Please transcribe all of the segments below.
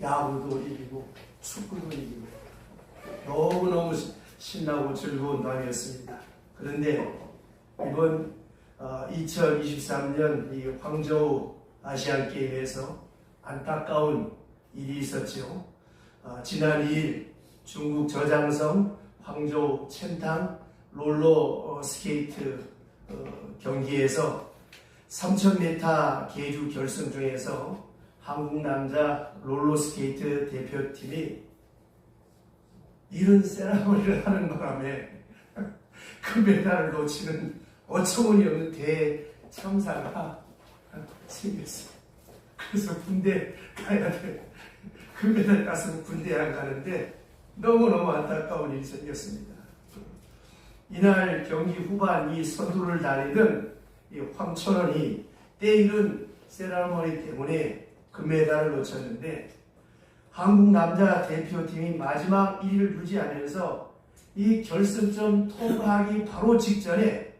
야구도 이기고 축구도 이기고 너무너무 신나고 즐거운 밤이었습니다. 그런데 이번 2023년 이 황저우 아시안게임에서 안타까운 일이 있었죠. 지난 2일 중국 저장성 황저우 첸탕 롤러 스케이트 경기에서 3000m 계주 결승전에서 한국 남자 롤러스케이트 대표팀이 이런 세라머니를 하는 바람에 그 메달을 놓치는 어처구니없는 대참사가 생겼어요. 그래서 군대 가야 돼. 그 메달 땄으면 군대 안 가는데 너무너무 안타까운 일이 생겼습니다. 이날 경기 후반 이 선두를 달리던 이 황천원이 때이른 세라머니 때문에 금메달을 놓쳤는데 한국 남자 대표팀이 마지막 1위를 유지하면서 이 결승점 통과하기 바로 직전에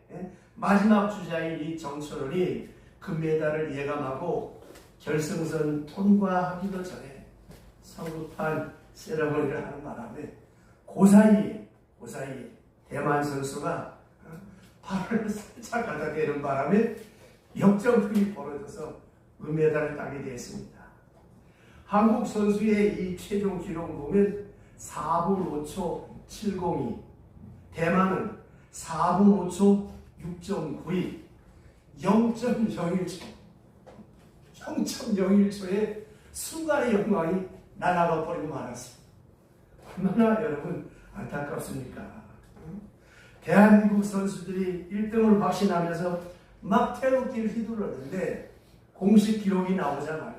마지막 주자인 이 정철원이 금메달을 예감하고 결승선 통과하기도 전에 성급한 세라머니를 하는 바람에 그 사이 대만 선수가 발을 살짝 갖다 대는 바람에 역전극이 벌어져서 은메달을 따게 되었습니다. 한국 선수의 이 최종 기록 보면 4분 5초 702, 대만은 4분 5초 6.92, 0.01초, 0.01초의 순간의 영광이 날아가 버리고 말았습니다. 얼마나 여러분 안타깝습니까? 대한민국 선수들이 1등을 확신하면서 막 태극기를 휘둘렀는데 공식 기록이 나오자마자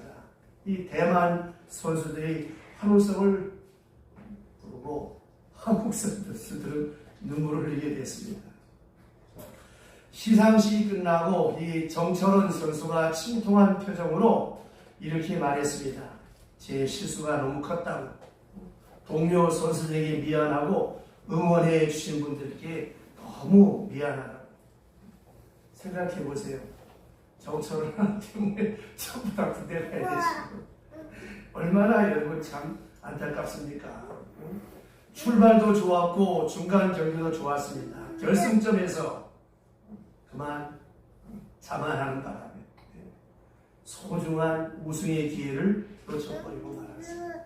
이 대만 선수들이 환호성을 부르고 한국 선수들은 눈물을 흘리게 됐습니다. 시상식이 끝나고 이 정철원 선수가 침통한 표정으로 이렇게 말했습니다. 제 실수가 너무 컸다고, 동료 선수들에게 미안하고 응원해 주신 분들께 너무 미안하다고. 생각해 보세요. 정철원 때문에 전부 다 군대 가야 됐습니다. 얼마나 여러분 참 안타깝습니까? 출발도 좋았고 중간 경기도 좋았습니다. 결승점에서 그만 자만하는 바람에 소중한 우승의 기회를 놓쳐버리고 말았습니다.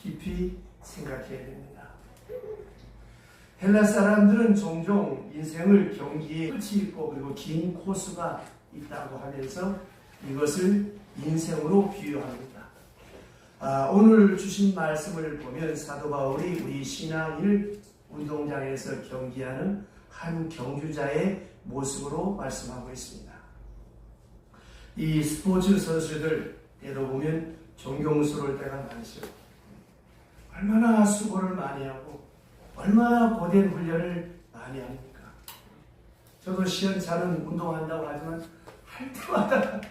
깊이 생각해야 됩니다. 헬라 사람들은 종종 인생을 경기에 끝이 있고 그리고 긴 코스가 있다고 하면서 이것을 인생으로 비유합니다. 오늘 주신 말씀을 보면 사도 바울이 우리 신앙인을 운동장에서 경기하는 한 경주자의 모습으로 말씀하고 있습니다. 이 스포츠 선수들 때로 보면 존경스러울 때가 많죠. 얼마나 수고를 많이 하고 얼마나 고된 훈련을 많이 합니까? 저도 시원찮은 운동한다고 하지만 할 때마다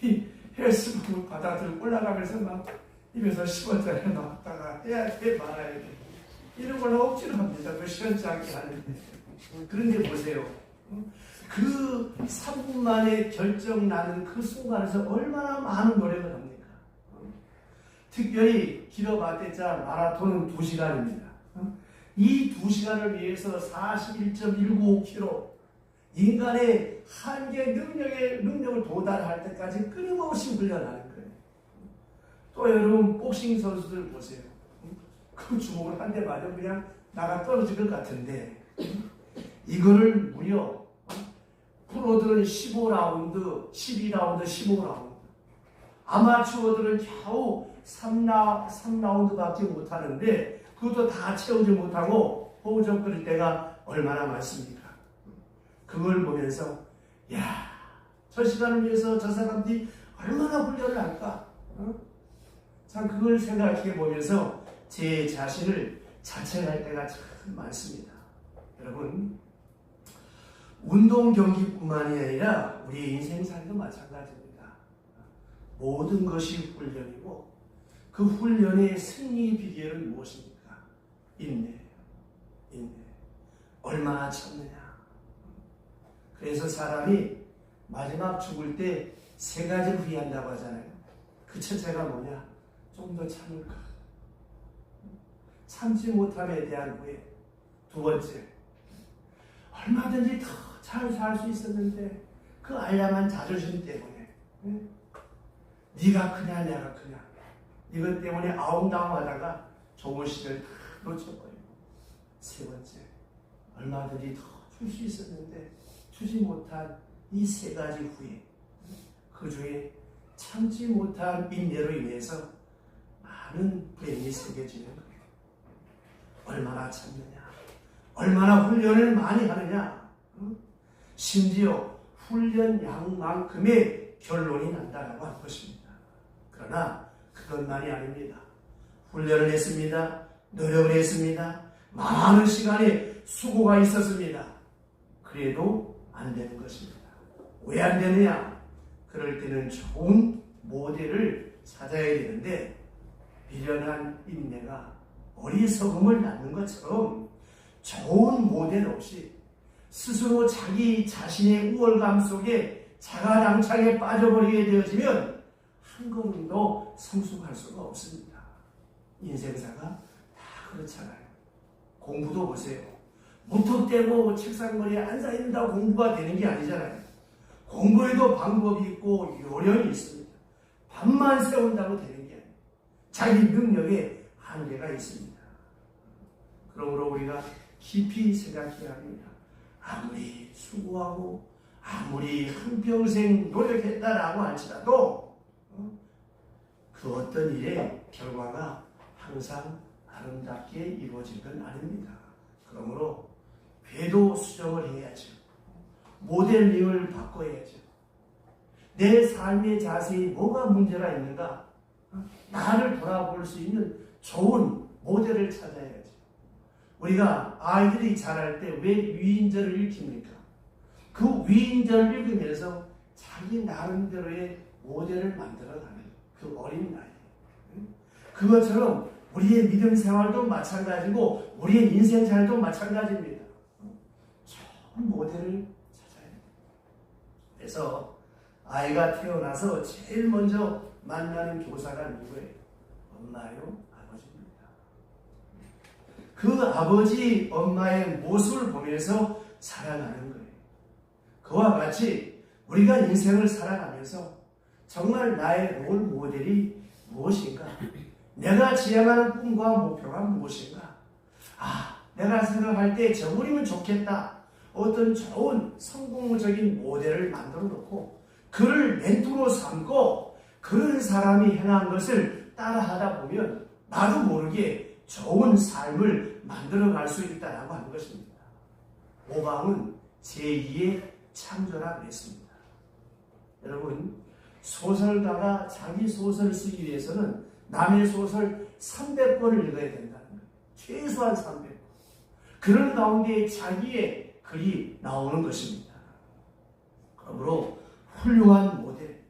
이 헬스복을 바다 들고 올라가면서 막 입에서 10원짜리 나왔다가 해야 돼 말아야 돼 이런 걸 억지로 합니다. 그 시원찮게 하는데. 그런데 보세요. 그 3분 만에 결정 나는 그 순간에서 얼마나 많은 노력을 합니까? 특별히 길어봤자 마라톤은 2시간입니다. 이 2시간을 위해서 41.195km 인간의 한계 능력을 도달할 때까지 끊임없이 훈련하는 거예요. 또 여러분 복싱 선수들 보세요. 그 주먹을 한 대 맞으면 그냥 나가 떨어질 것 같은데 이거를 무려 프로들은 15라운드, 12라운드, 15라운드 아마추어들은 겨우 3라운드밖에 못하는데 그것도 다 채우지 못하고 허우적거릴 때가 얼마나 많습니까? 그걸 보면서 저 시간을 위해서 저 사람들이 얼마나 훈련을 할까? 참 그걸 생각해 보면서 제 자신을 자책할 때가 참 많습니다. 여러분, 운동 경기뿐만이 아니라 우리 인생살이도 마찬가지입니다. 모든 것이 훈련이고 그 훈련의 승리 비결은 무엇입니까? 인내예요. 인내. 얼마나 참느냐. 그래서 사람이 마지막 죽을 때 3가지를 후회한다고 하잖아요. 그 첫째가 뭐냐? 좀 더 참을까? 참지 못함에 대한 후회. 두 번째, 얼마든지 더 잘 살 수 있었는데 그 알량한 자존심 때문에 네가 크냐 내가 크냐 이것 때문에 아웅다웅하다가 좋은 시절 다 놓쳐버리고. 세 번째, 얼마든지 더 줄 수 있었는데 주지 못한 이 세 가지 후회. 그 중에 참지 못한 인내로 인해서 많은 불행이 새겨지는 거예요. 얼마나 참느냐, 얼마나 훈련을 많이 하느냐, 심지어 훈련 양만큼의 결론이 난다라고 할 것입니다. 그러나 그것만이 아닙니다. 훈련을 했습니다. 노력을 했습니다. 많은 시간에 수고가 있었습니다. 그래도 안 되는 것입니다. 왜 안 되느냐? 그럴 때는 좋은 모델을 찾아야 되는데 미련한 인내가 어리석음을 낳는 것처럼 좋은 모델 없이 스스로 자기 자신의 우월감 속에 자가당착에 빠져버리게 되어지면 한 걸음도 성숙할 수가 없습니다. 인생사가 다 그렇잖아요. 공부도 보세요. 무턱대고 책상머리에 앉아있는다고 공부가 되는 게 아니잖아요. 공부에도 방법이 있고 요령이 있습니다. 밤만 세운다고 되는 게 아니에요. 자기 능력에 한계가 있습니다. 그러므로 우리가 깊이 생각해야 합니다. 아무리 수고하고 아무리 한평생 노력했다라고 할지라도 그 어떤 일의 결과가 항상 아름답게 이루어진 건 아닙니다. 그러므로 궤도 수정을 해야죠. 모델링을 바꿔야죠. 내 삶의 자세히 뭐가 문제가 있는가? 나를 돌아볼 수 있는 좋은 모델을 찾아야죠. 우리가 아이들이 자랄 때 왜 위인전을 읽힙니까? 그 위인전을 읽으면서 자기 나름대로의 모델을 만들어가는 그 어린 나이. 그것처럼 우리의 믿음 생활도 마찬가지고 우리의 인생 생활도 마찬가지입니다. 좋은 모델을 찾아야 돼요. 그래서 아이가 태어나서 제일 먼저 만나는 교사가 누구예요? 엄마요? 아버지입니다. 그 아버지, 엄마의 모습을 보면서 살아가는 거예요. 그와 같이 우리가 인생을 살아가면서 정말 나의 롤 모델이 무엇인가? 내가 지향하는 꿈과 목표가 무엇인가? 내가 생각할 때 저분이면 좋겠다. 어떤 좋은 성공적인 모델을 만들어 놓고 그를 멘토로 삼고 그런 사람이 행한 것을 따라하다 보면 나도 모르게 좋은 삶을 만들어갈 수 있다라고 하는 것입니다. 오방은 제2의 창조라고 했습니다. 여러분, 소설가가 자기 소설을 쓰기 위해서는 남의 소설 300권을 읽어야 된다는 거예요. 최소한 300권. 그런 가운데 자기의 글이 나오는 것입니다. 그러므로 훌륭한 모델,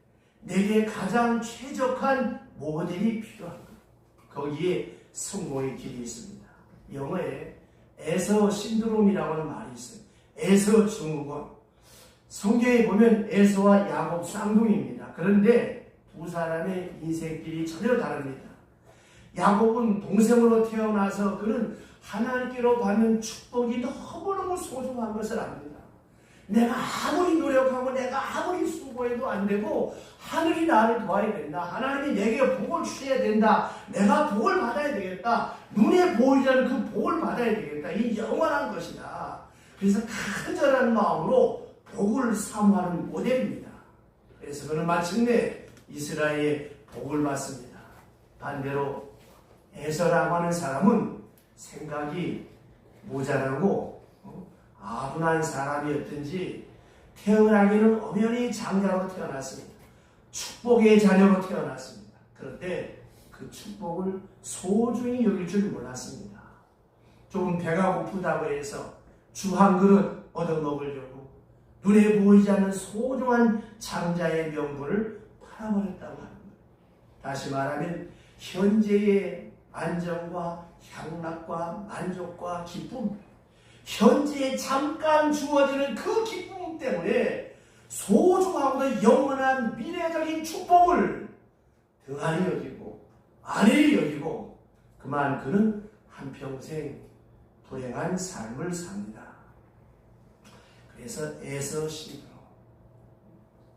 내게 가장 최적한 모델이 필요한 것. 거기에 성공의 길이 있습니다. 영어에 에서 신드롬이라고 하는 말이 있어요. 에서 증후군. 성경에 보면 에서와 야곱 쌍둥이입니다. 그런데 두 사람의 인생길이 전혀 다릅니다. 야곱은 동생으로 태어나서 그는 하나님께로 받는 축복이 너무너무 소중한 것을 압니다. 내가 아무리 노력하고 내가 아무리 수고해도 안 되고 하늘이 나를 도와야 된다. 하나님이 내게 복을 주셔야 된다. 내가 복을 받아야 되겠다. 눈에 보이지 않는 그 복을 받아야 되겠다. 이 영원한 것이다. 그래서 간절한 마음으로 복을 사모하는 모델입니다. 그래서 그는 마침내 이스라엘의 복을 받습니다. 반대로 에서라고 하는 사람은 생각이 모자라고 아둔한 사람이었든지 태어나기는 엄연히 장자로 태어났습니다. 축복의 자녀로 태어났습니다. 그런데 그 축복을 소중히 여길 줄 몰랐습니다. 조금 배가 고프다고 해서 주 한 그릇 얻어먹으려고 눈에 보이지 않는 소중한 장자의 명분을 팔아버렸다고 합니다. 다시 말하면 현재의 안정과 향락과 만족과 기쁨, 현재에 잠깐 주어지는 그 기쁨 때문에 소중하고도 영원한 미래적인 축복을 등한히 여기고 아내를 여기고 그만 그는 한평생 불행한 삶을 삽니다. 그래서 애서 심으로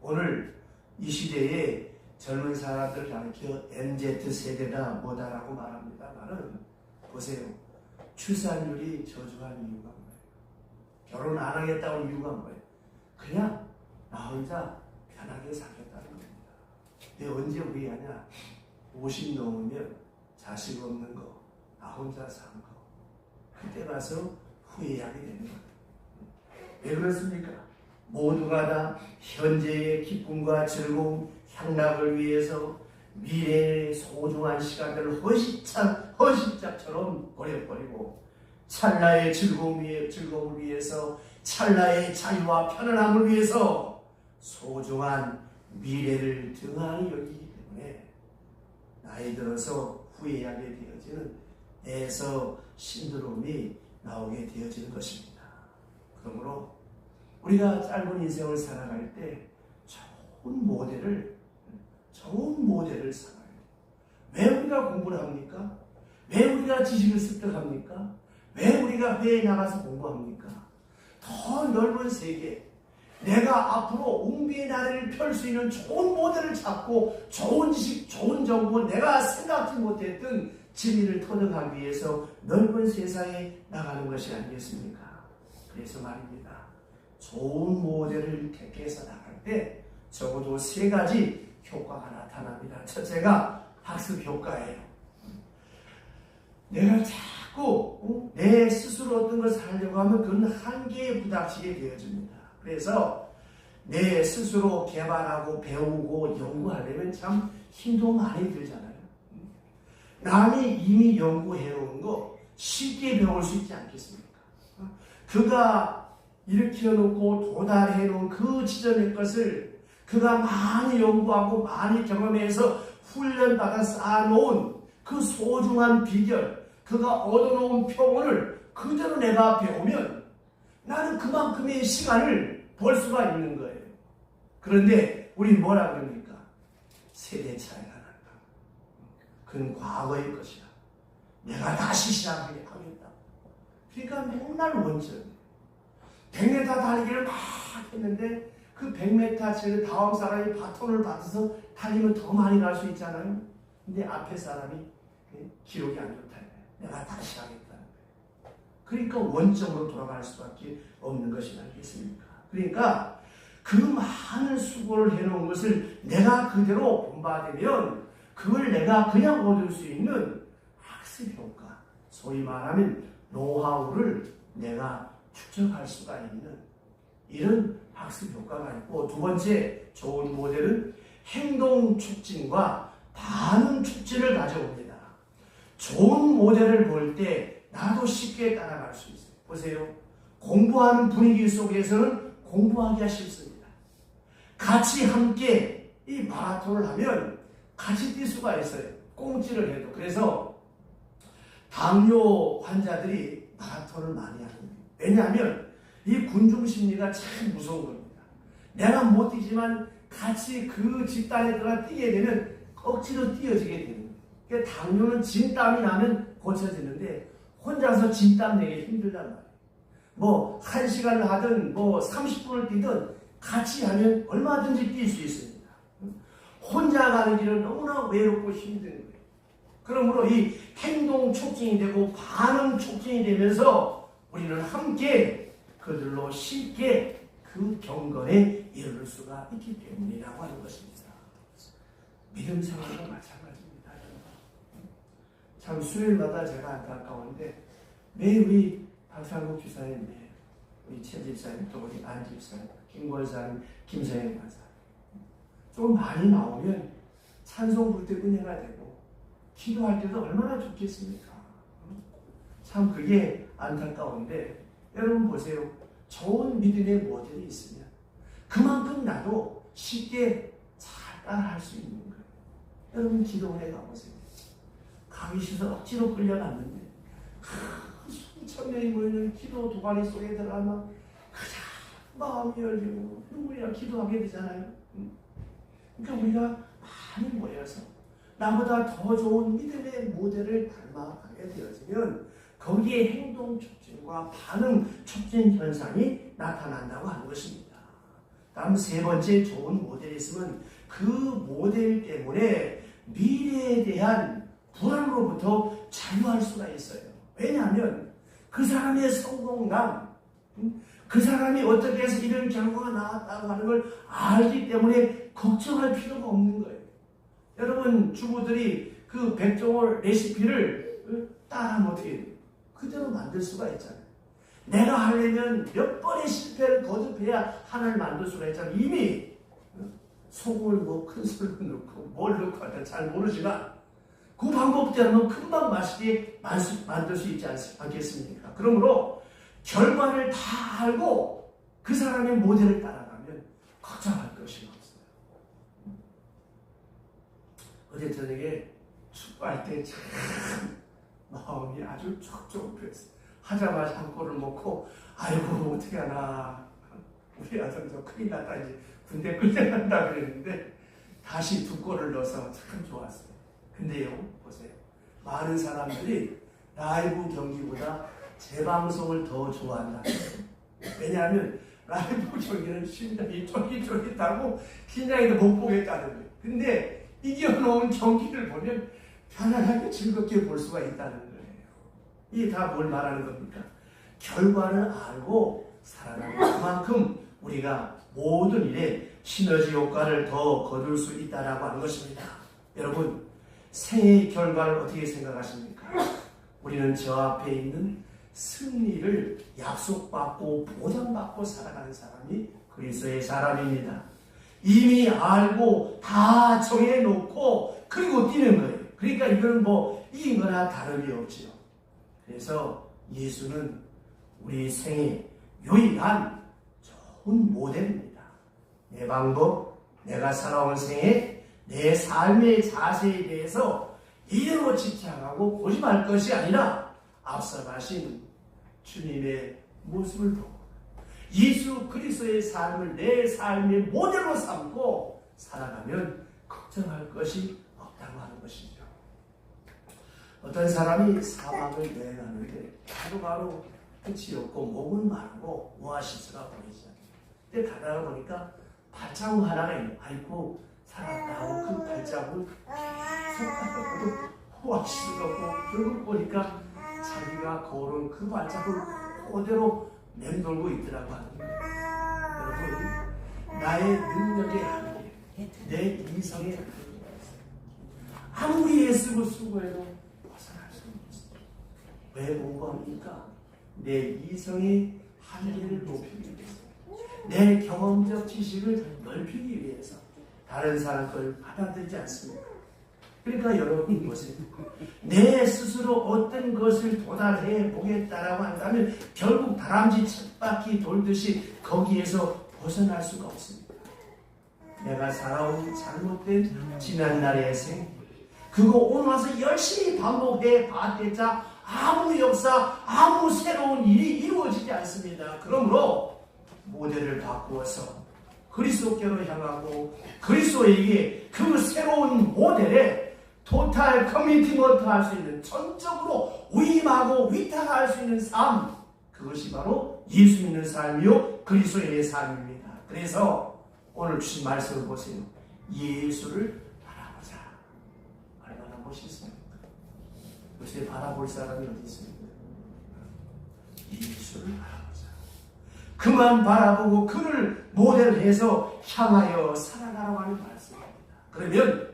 오늘 이 시대에 젊은 사람들 가르쳐 MZ세대다 뭐다라고 말합니다만은 보세요. 출산율이 저조한 이유가 뭐예요? 결혼 안 하겠다는 이유가 뭐예요? 그냥 나 혼자 편하게 살겠다는 겁니다. 근데 언제 후회하냐? 50 넘으면 자식 없는 거, 나 혼자 산 거. 그때 가서 후회하게 되는 거예요. 왜 그렇습니까? 모두가 다 현재의 기쁨과 즐거움, 향락을 위해서 미래의 소중한 시간들을 허시짝처럼 버려버리고 찰나의 즐거움을 위해서 찰나의 자유와 편안함을 위해서 소중한 미래를 등한히 여기기 때문에 나이 들어서 후회하게 되어지는 애서 신드롬이 나오게 되어지는 것입니다. 그러므로 우리가 짧은 인생을 살아갈 때 좋은 모델을 살아야 돼요. 왜 우리가 공부를 합니까? 왜 우리가 지식을 습득합니까? 왜 우리가 회에 나가서 공부합니까? 더 넓은 세계, 내가 앞으로 웅비의 나래를 펼 수 있는 좋은 모델을 찾고 좋은 지식, 좋은 정보, 내가 생각지 못했던 진리를 터득하기 위해서 넓은 세상에 나가는 것이 아니겠습니까? 그래서 말입니다. 좋은 모델을 택해서 나갈 때 적어도 3가지 효과가 나타납니다. 첫째가 학습 효과예요. 내가 자꾸 내 스스로 어떤 것을 하려고 하면 그건 한계에 부닥치게 되어집니다. 그래서 내 스스로 개발하고 배우고 연구하려면 참 힘도 많이 들잖아요. 남이 이미 연구해놓은 거 쉽게 배울 수 있지 않겠습니까? 그가 일으켜놓고 도달해놓은 그 지점의 것을 그가 많이 연구하고 많이 경험해서 훈련받아 쌓아놓은 그 소중한 비결, 그가 얻어놓은 표본을 그대로 내가 배우면 나는 그만큼의 시간을 벌 수가 있는 거예요. 그런데 우리 뭐라 그럽니까? 세대 차이가 난다. 그건 과거의 것이야. 내가 다시 시작하겠다. 그러니까 맨날 원점. 100m 달리기를 막 했는데 그 100m 채를 다음 사람이 바톤을 받아서 달리면 더 많이 갈 수 있잖아요. 근데 앞에 사람이 기록이 안 좋다. 내가 다시 하겠다는 거예요. 그러니까 원점으로 돌아갈 수밖에 없는 것이 아니겠습니까? 그러니까 그 많은 수고를 해놓은 것을 내가 그대로 본받으면 그걸 내가 그냥 얻을 수 있는 학습 효과, 소위 말하면 노하우를 내가 축적할 수가 있는 이런 학습 효과가 있고, 두 번째 좋은 모델은 행동 촉진과 반응 촉진을 가져옵니다. 좋은 모델을 볼 때 나도 쉽게 따라갈 수 있어요. 보세요. 공부하는 분위기 속에서는 공부하기가 쉽습니다. 같이 함께 이 마라톤을 하면 같이 뛸 수가 있어요. 꽁지를 해도. 그래서 당뇨 환자들이 마라톤을 많이 합니다. 왜냐하면 이 군중 심리가 참 무서운 겁니다. 내가 못 뛰지만 같이 그 집단에 들어가 뛰게 되면 억지로 뛰어지게 되는 거예요. 그러니까 당뇨는 진땀이 나면 고쳐지는데 혼자서 진땀 내기 힘들단 말이에요. 뭐 1시간을 하든 뭐 30분을 뛰든 같이 하면 얼마든지 뛸 수 있습니다. 혼자 가는 길은 너무나 외롭고 힘든 거예요. 그러므로 이 행동 촉진이 되고 반응 촉진이 되면서 우리는 함께 그들로 쉽게 그 경건에 이르를 수가 있기 때문이라고 하는 것입니다. 믿음 생활과 마찬가지입니다. 참 수요일마다 제가 안타까운데 매일 우리 박상국 주사님, 우리 최 집사님, 또 우리 안 집사님, 김 권사님, 김성현 권사 좀 많이 나오면 찬송 부를 때 은혜가 되고 기도할 때도 얼마나 좋겠습니까? 참 그게 안타까운데 여러분 보세요. 좋은 믿음의 모델이 있으면 그만큼 나도 쉽게 잘 따라할 수 있는 거예요. 여러분 기도회 가보세요. 가기 싫어서 억지로 끌려갔는데 수천 명이 모이는 기도 도가니 속에 들어가면 그냥 마음이 열리고 눈물이나 기도하게 되잖아요. 그러니까 우리가 많이 모여서 나보다 더 좋은 믿음의 모델을 닮아가게 되어지면 거기에 행동 촉진과 반응 촉진 현상이 나타난다고 하는 것입니다. 다음 세 번째 좋은 모델이 있으면 그 모델 때문에 미래에 대한 불안으로부터 자유할 수가 있어요. 왜냐하면 그 사람의 성공감, 그 사람이 어떻게 해서 이런 결과가 나왔다고 하는 걸 알기 때문에 걱정할 필요가 없는 거예요. 여러분 주부들이 그 백종원 레시피를 따라하면 어떻게 돼요? 그대로 만들 수가 있잖아요. 내가 하려면 몇 번의 실패를 거듭해야 하나를 만들 수가 있잖아요. 이미 소금을 뭐 큰 술로 넣고 뭘 넣고 하다 잘 모르지만 그 방법대로는 금방 맛있게 만들 수 있지 않겠습니까? 그러므로 결과를 다 알고 그 사람의 모델을 따라가면 걱정할 것이 없어요. 어제 저녁에 축구할 때 참 마음이 아주 촉촉했어요. 하자마자 한 골을 먹고 아이고 어떻게 하나 우리 아들 저 큰일 났다 이제 군대 끌려간다 그랬는데 다시 두 골을 넣어서 참 좋았어요. 근데요 보세요. 많은 사람들이 라이브 경기보다 재방송을 더 좋아한다. 왜냐하면 라이브 경기는 심장이 쫄깃쫄깃하고 긴장해도 못 보겠다는 거예요. 근데 이겨놓은 경기를 보면 편안하게 즐겁게 볼 수가 있다는 거예요. 이게 다 뭘 말하는 겁니까? 결과를 알고 살아가는 그만큼 우리가 모든 일에 시너지 효과를 더 거둘 수 있다라고 하는 것입니다. 여러분 생애의 결과를 어떻게 생각하십니까? 우리는 저 앞에 있는 승리를 약속받고 보장받고 살아가는 사람이 그리스도의 사람입니다. 이미 알고 다 정해놓고 그리고 뛰는 거예요. 그러니까 이건 뭐 이긴 거나 다름이 없지요. 그래서 예수는 우리 생애 유일한 좋은 모델입니다. 내 방법, 내가 살아온 생애, 내 삶의 자세에 대해서 이대로 집착하고 고집할 것이 아니라 앞서 가신 주님의 모습을 보고 예수 그리스도의 삶을 내 삶의 모델로 삼고 살아가면 걱정할 것이 없다고 하는 것이죠. 어떤 사람이 사막을 여행하는데 바로바로 끝이 없고 목은 마르고 오아시스가 보이지 않아요. 근데 가다가 보니까 발자국 하나가 있는 아이고 살았다 하고 그 발자국을 손가락으로 오아시스가 없고 결국 보니까 자기가 걸은 그 발자국을 그대로 맴돌고 있더라고 하는 거예요. 여러분 나의 능력의 한계, 내 이성의 한계가 있어요. 아무리 애쓰고 수고해도 벗어날 수는 없어요. 왜 공부합니까? 내 이성의 한계를 높이기 위해서, 내 경험적 지식을 넓히기 위해서 다른 사람 걸 받아들이지 않습니다. 그러니까 여러분 보세요. 내 스스로 어떤 것을 도달해 보겠다라고 한다면 결국 다람쥐 쳇바퀴 돌듯이 거기에서 벗어날 수가 없습니다. 내가 살아온 잘못된 지난날의 생, 그거 오늘 와서 열심히 반복해 봤대자 아무 역사, 아무 새로운 일이 이루어지지 않습니다. 그러므로 모델을 바꾸어서 그리스도께로 향하고 그리스도에게 그 새로운 모델에 토탈 커미티먼트 할 수 있는, 전적으로 위임하고 위탁할 수 있는 삶, 그것이 바로 예수 믿는 삶이요 그리스도의 삶입니다. 그래서 오늘 주신 말씀을 보세요. 예수를 바라보자. 얼마나 멋있습니까? 요새 바라볼 사람이 어디 있습니까? 예수를 바라보자. 그만 바라보고 그를 모델해서 향하여 살아가라고 하는 말씀입니다. 그러면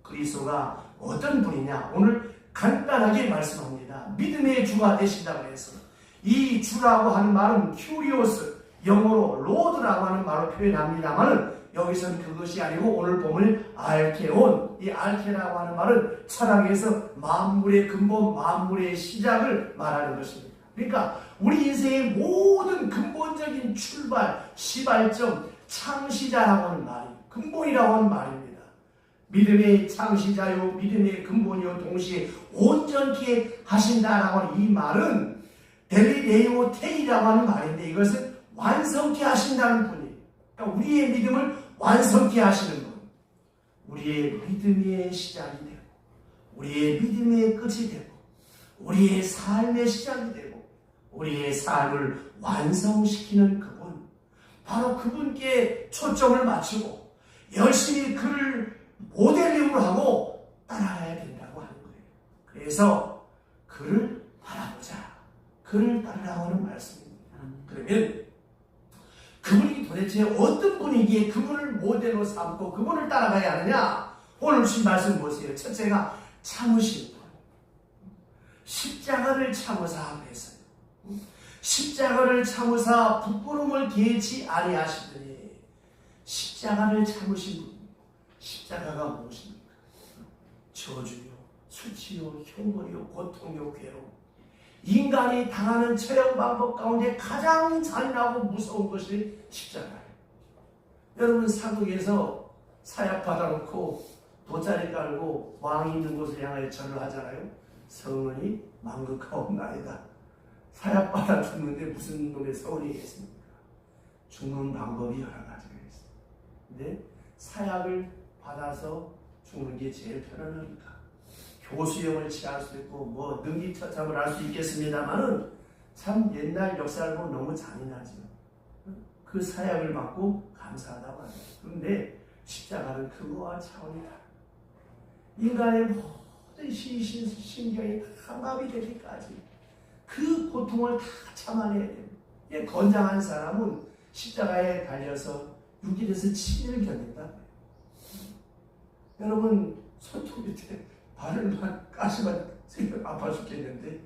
그리스도가 어떤 분이냐? 오늘 간단하게 말씀합니다. 믿음의 주가 되신다고 해서 이 주라고 하는 말은 큐리오스, 영어로 로드라고 하는 말로 표현합니다만 여기서는 그것이 아니고 오늘 보면 알케온, 이 알케라고 하는 말은 철학에서 만물의 근본, 만물의 시작을 말하는 것입니다. 그러니까 우리 인생의 모든 근본적인 출발, 시발점, 창시자라고 하는 말이, 근본이라고 하는 말입니다. 믿음의 창시자요 믿음의 근본이요 동시에 온전케 하신다라고 하는 이 말은 델리데이오 테이라고 하는 말인데 이것은 완성케 하신다는 분이에요. 그러니까 우리의 믿음을 완성케 하시는 분, 우리의 믿음의 시작이 되고 우리의 믿음의 끝이 되고 우리의 삶의 시작이 되고 우리의 삶을 완성시키는 그분, 바로 그분께 초점을 맞추고 열심히 그를 모델링으로 하고 따라가야 된다고 하는 거예요. 그래서 그를 바라보자, 그를 따르라고 하는 말씀입니다. 그러면 그분이 도대체 어떤 분이기에 그분을 모델로 삼고 그분을 따라가야 하느냐? 오늘 주신 말씀 보세요. 첫째가 참으신 분. 십자가를 참으사 그랬어요. 십자가를 참으사 부끄러움을 개치 아니하시더니 십자가를 참으신 분. 십자가가 무엇입니까? 저주요, 수치요, 흉벌이요, 고통요, 괴로움. 인간이 당하는 처형 방법 가운데 가장 잔인하고 무서운 것이 십자가예요. 여러분, 사극에서 사약 받아놓고 돗자리 깔고 왕이 있는 곳을 향하여 절을 하잖아요. 성은이 만극하옵나이다. 사약 받아 죽는데 무슨 놈의 서울이겠습니까? 죽는 방법이 여러 가지가 있어요. 근데 사약을 받아서 죽는 게 제일 편안하니까 교수형을 취할 수 있고 뭐 능기처참을 할 수 있겠습니다만은 참 옛날 역사를 보면 너무 잔인하죠. 그 사약을 받고 감사하다고 하죠. 그런데 십자가는 그거와 차원이 다르다. 인간의 모든 신경이 다 마비되기까지 그 고통을 다 참아내야 됩니다. 건장한 사람은 십자가에 달려서 6일에서 7일을 견딘다. 여러분, 손톱 밑에 발을만 가시만 생각 아파 죽겠는데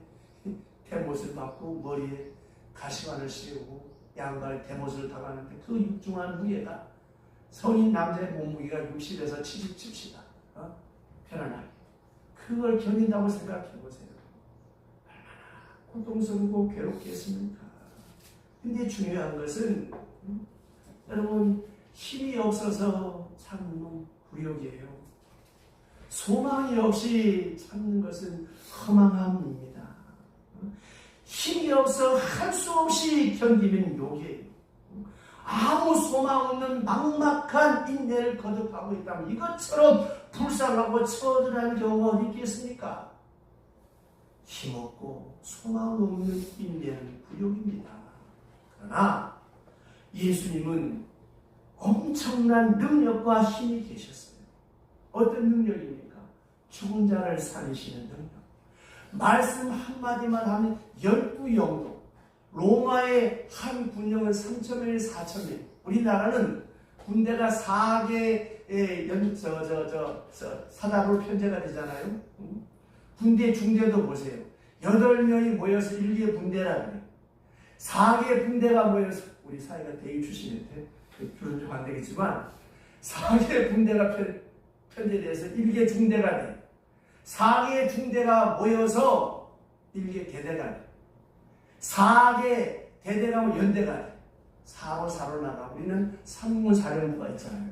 대못을 맞고 머리에 가시관을 씌우고 양발에 대못을 당하는데 그 육중한 무게가 성인 남자의 몸무게가 60에서 70 칩시다. 편안하게 그걸 견딘다고 생각해 보세요. 얼마나 고통스럽고 괴롭겠습니까? 근데 중요한 것은 여러분, 힘이 없어서 참는 굴욕이에요. 소망이 없이 참는 것은 허망함입니다. 힘이 없어 할 수 없이 견디는 욕이에요. 아무 소망 없는 막막한 인내를 거듭하고 있다면 이것처럼 불쌍하고 처절한 경우가 어디 있겠습니까? 힘없고 소망 없는 인내는 굴욕입니다. 그러나 예수님은 엄청난 능력과 힘이 계셨어요. 어떤 능력입니까? 죽은 자를 살리시는 능력. 말씀 한마디만 하면 12영도. 로마의 한 군령은 3,000명, 4,000명. 우리나라는 군대가 4개의 사단으로 편제가 되잖아요. 군대 중대도 보세요. 8명이 모여서 1개 분대라 그래요. 4개 분대가 모여서, 우리 사회가 대위 출신인데 줄은 좀 안 되겠지만 4개 분대가 편제돼서 1개 중대가 돼요. 4개 중대가 모여서 1개 대대가 돼요. 4개 대대가 뭐 연대가 돼요. 4로 나가고 우리는 3군 사령부가 있잖아요.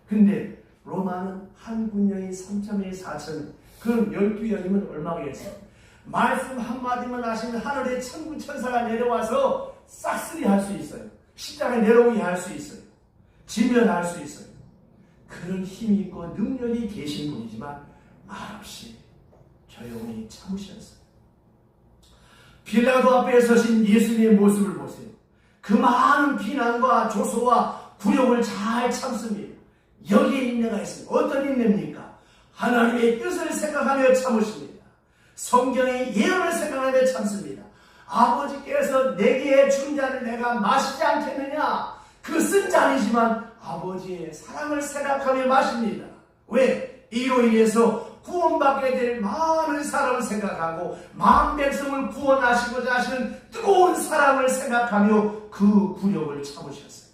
근데 로마는 한 군령이 3,000명이 4,000명. 그럼 12영이면 얼마겠어요? 말씀 한마디만 하시면 하늘에 천군 천사가 내려와서 싹쓸이 할 수 있어요. 십자가에 내려오게 할 수 있어요. 지면할 수 있어요. 그런 힘이 있고 능력이 계신 분이지만 말없이 조용히 참으셨어요. 빌라도 앞에 서신 예수님의 모습을 보세요. 그 많은 비난과 조소와 굴욕을 잘 참습니다. 여기에 인내가 있습니다. 어떤 인내입니까? 하나님의 뜻을 생각하며 참으십니다. 성경의 예언을 생각하며 참습니다. 아버지께서 내게 준 잔을 내가 마시지 않겠느냐? 그 쓴 잔이지만 아버지의 사랑을 생각하며 마십니다. 왜? 이로 인해서 구원받게 될 많은 사람을 생각하고 만 백성을 구원하시고자 하시는 뜨거운 사랑을 생각하며 그 굴욕을 참으셨어요.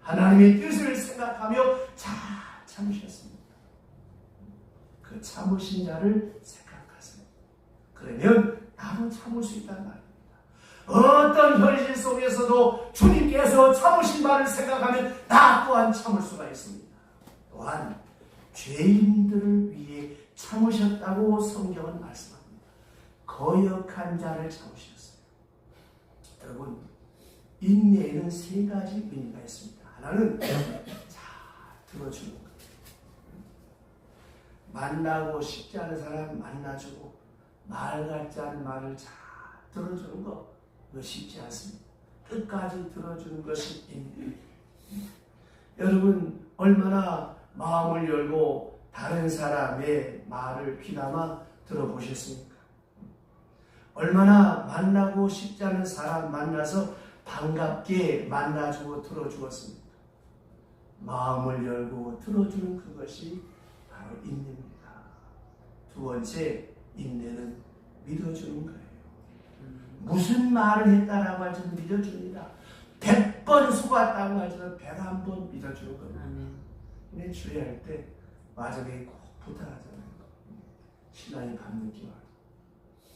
하나님의 뜻을 생각하며 잘 참으셨습니다. 그 참으신 자를 생각하세요. 그러면 나도 참을 수 있단 말입니다. 어떤 현실 속에서도 주님께서 참으신 바를 생각하면 나 또한 참을 수가 있습니다. 또한 죄인들을 위해 참으셨다고 성경은 말씀합니다. 거역한 자를 참으셨어요. 여러분, 인내에는 3가지 의미가 있습니다. 하나는 잘 들어주는 것. 만나고 싶지 않은 사람 만나주고 말 같지 않은 말을 잘 들어주는 거 그거 쉽지 않습니다. 끝까지 들어주는 것이 인내. 여러분 얼마나 마음을 열고 다른 사람의 말을 귀담아 들어보셨습니까? 얼마나 만나고 싶지 않은 사람 만나서 반갑게 만나주고 들어주었습니까? 마음을 열고 들어주는 그것이 바로 인내입니다. 두 번째, 인내는 믿어주는 거예요. 무슨 말을 했다라고 할지는 믿어줍니다. 100번 속았다고 할지는 101번 믿어주는 겁니다. 근데 주의할 때 마지막에 꼭 부탁하잖아요. 신랑이 밤늦게 와요.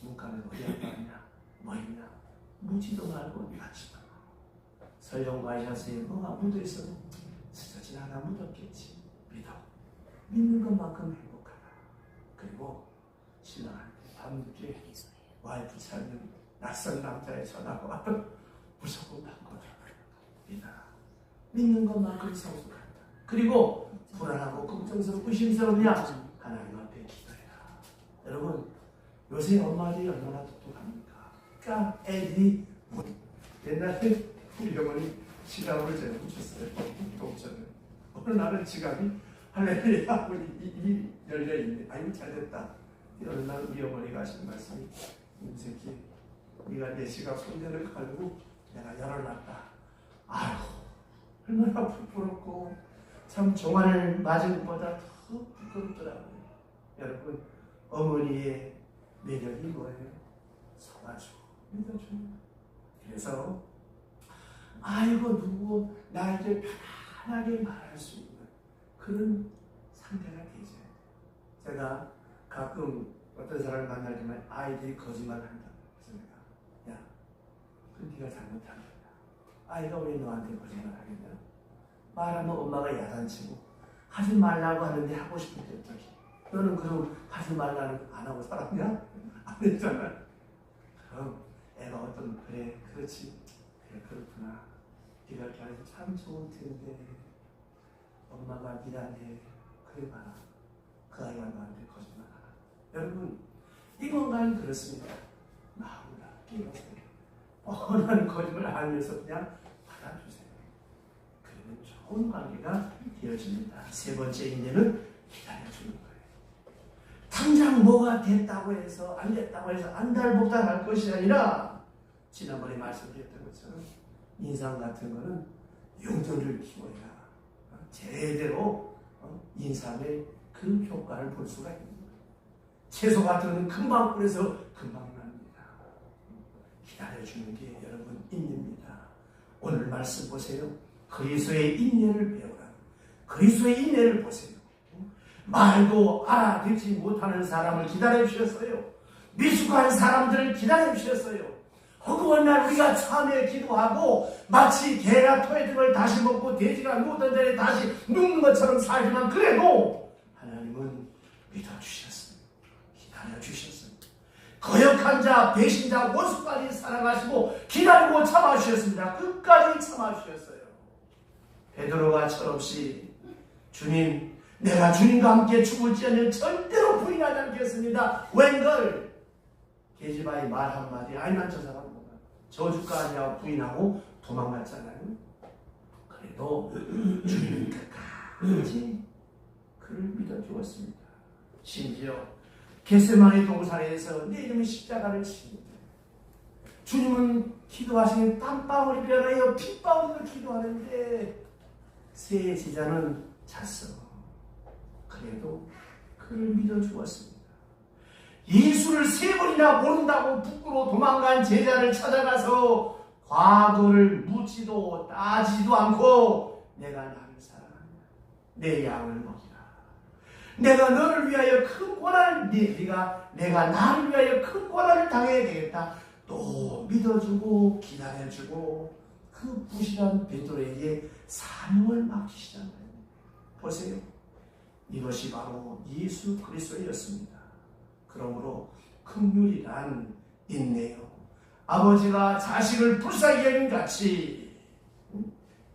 문간에 어디 아파하냐? 뭐 있냐? 묻지도 말고 하지도 마. 설령 와이셔츠에 뭐가 묻어있어도 스쳐 지나가 묻었겠지. 믿어. 믿는 것만큼 행복하다. 그리고 신랑한테 밤늦게 와이프 찾는 낯선 남자의 전화가 와도 무조건 바꿔줘. 믿어. 믿는 것만큼 성숙한다. 그리고 불안하고 걱정스럽고 의심스럽냐? 하나님 앞에 기도해라. 여러분 요새 엄마들이 얼마나 똑똑합니까? 그러니까 애들이 옛날에 우리 어머니 지갑을 제가 붙였어요. 동전을. 어느 날은 지갑이 할렐루야 이 열려있네. 아이고 잘됐다. 어느 날 우리 어머니가 하신 말씀이 이 새끼 네가 내 지갑 손대를 가지고 내가 열어놨다. 아유 얼마나 부끄럽고 참 종아를 맞은 것보다 더 부끄럽더라고요. 여러분 어머니의 매력이 뭐예요? 속아주고 믿어주는. 그래서 아이고 누구 나에게 편안하게 말할 수 있는 그런 상태가 되죠. 제가 가끔 어떤 사람을 만날 때만 아이들이 거짓말한다. 그래서 내가 야, 그 네가 잘못한 거야. 아이가 왜 너한테 거짓말하겠냐? 말하면 엄마가 야단치고 하지 말라고 하는데 하고 싶은데 어떻게? 너는 그럼 하지 말라는 거 안 하고 살았냐? 안 했잖아. 그럼 애가 어떤 그래 그렇지 그래 그렇구나. 네가 이렇게 하면 참 좋을 텐데 엄마가 미안해. 그래 봐라. 그 아이가 너한테 거짓말하나. 여러분 이 건강은 그렇습니다. 마음을 끼워서 뻔한 거짓말 하면서 그냥 받아주세요. 그러면 좋은 관계가 되어집니다. 세 번째 인내는 기다려주는 거예요. 당장 뭐가 됐다고 해서 안 됐다고 해서 안달복달할 것이 아니라 지난번에 말씀드렸던 것처럼 인상 같은 거는 용도를 키워야 제대로 인삼의 그 효과를 볼 수가 있는 거예요. 채소 같은 거는 금방 뿌려서 금방 납니다. 기다려주는 게 여러분 인내입니다. 오늘 말씀 보세요. 그리스도의 인내를 배우라. 그리스도의 인내를 보세요. 말도 알아듣지 못하는 사람을 기다려주셨어요. 미숙한 사람들을 기다려주셨어요. 허구한 날 우리가 참에 기도하고 마치 개가 토해 등을 다시 먹고 돼지가 누웠던 자리에 다시 눕는 것처럼 살지만 그래도 하나님은 믿어주셨어요. 기다려주셨어요. 거역한 자, 배신자, 원수까지 사랑하시고 기다리고 참아주셨습니다. 끝까지 참아주셨어요. 베드로가 철없이 주님 내가 주님과 함께 죽을지언정 절대로 부인하지 않겠습니다. 웬걸 게시바의 말 한마디 아니면 저 사람 뭐가 저주까지 하고 부인하고 도망갔잖아요. 그래도 주님은 끝까지 그를 믿어주었습니다. 심지어 겟세마네 동산에서 내 이름의 십자가를 치는데 주님은 기도하시는 땀방울이 변하여 핏방울로 기도하는데 세 제자는 잤어. 그래도 그를 믿어주었습니다. 예수를 세 번이나 모른다고 부끄러워 도망간 제자를 찾아가서 과거를 묻지도 따지도 않고 내가 나를 사랑한다. 내 양을 먹이라. 내가 너를 위하여 큰 고난을 내가 나를 위하여 큰 고난을 당해야 되겠다. 또 믿어주고 기다려주고 그 부실한 베드로에게 사명을 맡기시잖아요. 보세요. 이것이 바로 예수 그리스도였습니다. 그러므로 긍휼이란 인내요. 아버지가 자식을 불쌍히 여긴 같이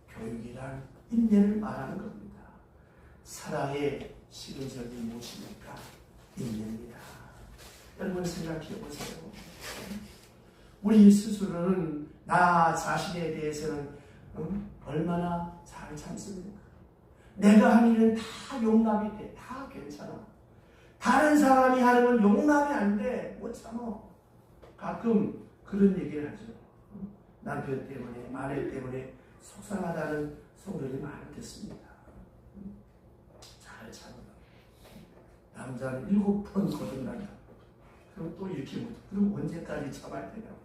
교육이란 인내를 말하는 겁니다. 사랑의 시금석이 무엇입니까? 인내입니다. 여러분 생각해 보세요. 우리 스스로는 나 자신에 대해서는 얼마나 잘 참습니까? 내가 하는 일은 다 용납이 돼. 다 괜찮아. 다른 사람이 하는 건 용납이 안 돼. 못 참아. 가끔 그런 얘기를 하죠. 남편 때문에, 아내 때문에 속상하다는 소리를 많이 듣습니다. 잘 참아. 남자는 7번 거듭난다. 그럼 또 이렇게 못. 그럼 언제까지 참아야 되냐고.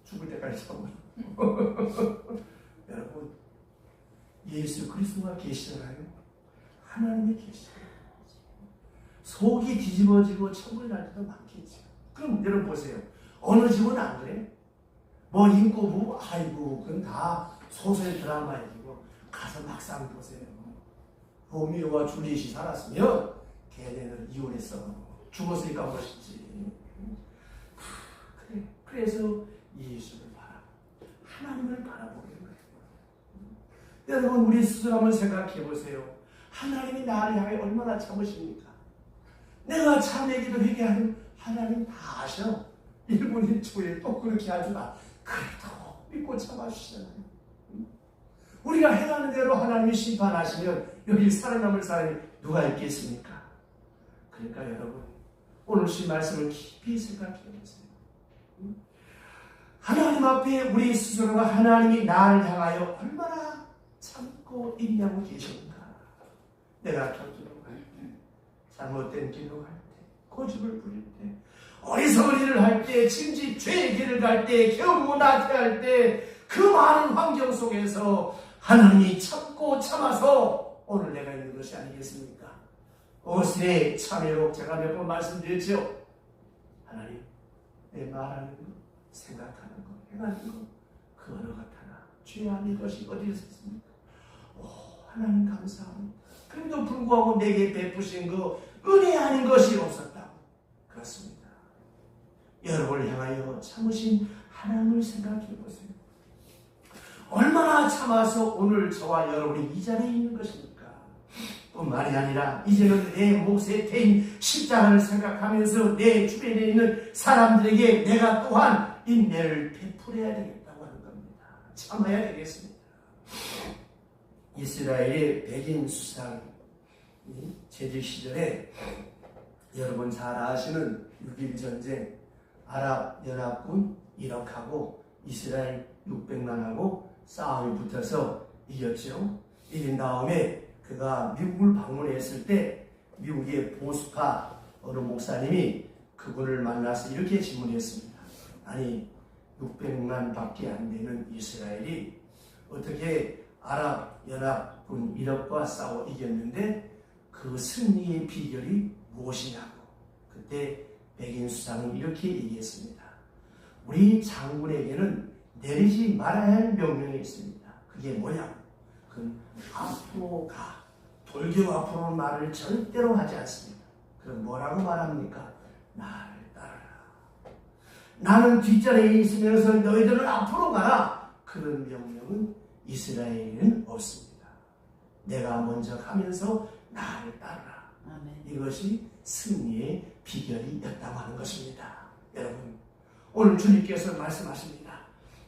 죽을 때까지 참아. 여러분, 예수 그리스도가 계시잖아요. 하나님이 계시잖아요. 속이 뒤집어지고 천불 날 때도 많겠죠. 그럼 여러분 보세요. 어느 집은 안 그래? 뭐 인꼬부, 아이고, 그건 다 소설 드라마이고 가서 막상 보세요. 로미오와 줄리엣이 살았으면 걔네는 이혼했어. 죽었으니까 멋있지. 그래. 그래서 예수를 하나님을 바라보는 거예요. 여러분 우리 스스로 한번 생각해 보세요. 하나님이 나를 향해 얼마나 참으십니까? 내가 참내기도 회개하는 하나님 다 아셔. 1분 1초에 또 그렇게 하지마. 그래도 믿고 참아주시잖아요. 우리가 행하는 대로 하나님이 심판하시면 여기 살아남을 사람이 누가 있겠습니까? 그러니까 여러분 오늘 이 말씀을 깊이 생각해 보세요. 하나님 앞에 우리 스스로가 하나님이 나를 향하여 얼마나 참고 있냐고 계십니까? 내가 기도할 때, 잘못된 기도할 때, 고집을 부릴 때, 어리석은 일을 할 때, 진지 죄의 길을 갈 때, 겨우 나태할 때, 그 많은 환경 속에서 하나님이 참고 참아서 오늘 내가 있는 것이 아니겠습니까? 옷의 참회록 제가 몇 번 말씀드렸죠. 하나님, 내 말하는 것, 생각하는 것, 행하는 것, 그 어느 것 하나 죄 아닌 것이 어디서 있습니까? 오, 하나님 감사합니다. 그럼에도 불구하고 내게 베푸신 그 은혜 아닌 것이 없었다고. 그렇습니다. 여러분을 향하여 참으신 하나님을 생각해 보세요. 얼마나 참아서 오늘 저와 여러분이 이 자리에 있는 것입니까? 뿐만이 아니라 이제는 내 몫에 대인 십자가를 생각하면서 내 주변에 있는 사람들에게 내가 또한 인내를 베풀어야 되겠다고 하는 겁니다. 참아야 되겠습니다. 이스라엘의 백인 수상이 제지 시절에 여러분 잘 아시는 6.1 전쟁 아랍 연합군 이락하고 이스라엘 600만하고 싸움이 붙어서 이겼죠. 이긴 다음에 그가 미국을 방문했을 때 미국의 보수파 어느 목사님이 그분을 만나서 이렇게 질문했습니다. 아니 600만 밖에 안 되는 이스라엘이 어떻게 아랍 연합군 이락과 싸워 이겼는데 그 승리의 비결이 무엇이냐고. 그때 백인 수상은 이렇게 얘기했습니다. 우리 장군에게는 내리지 말아야 할 명령이 있습니다. 그게 뭐냐고. 그건 앞으로 가. 돌격 앞으로는 말을 절대로 하지 않습니다. 그럼 뭐라고 말합니까? 나를 따르라. 나는 뒷자리에 있으면서 너희들은 앞으로 가라. 그런 명령은 이스라엘에는 없습니다. 내가 먼저 가면서 나를 따르라. 아멘. 이것이 승리의 비결이었다고 하는 것입니다. 여러분 오늘 주님께서 말씀하십니다.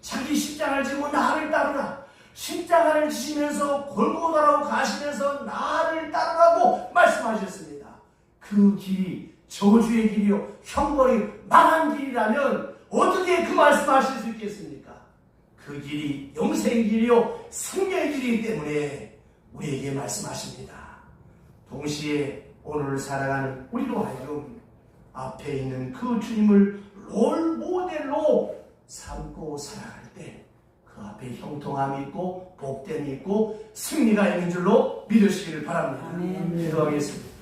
자기 십자가를 지고 나를 따르라. 십자가를 지시면서 골고다로 가시면서 나를 따르라고 말씀하셨습니다. 그 길이 저주의 길이요 형벌이 망한 길이라면 어떻게 그 말씀하실 수 있겠습니까? 그 길이 영생의 길이요 생명의 길이기 때문에 우리에게 말씀하십니다. 동시에 오늘 살아가는 우리로 하여금 앞에 있는 그 주님을 롤 모델로 삼고 살아갈 때 그 앞에 형통함이 있고 복됨이 있고 승리가 있는 줄로 믿으시기를 바랍니다. 기도하겠습니다.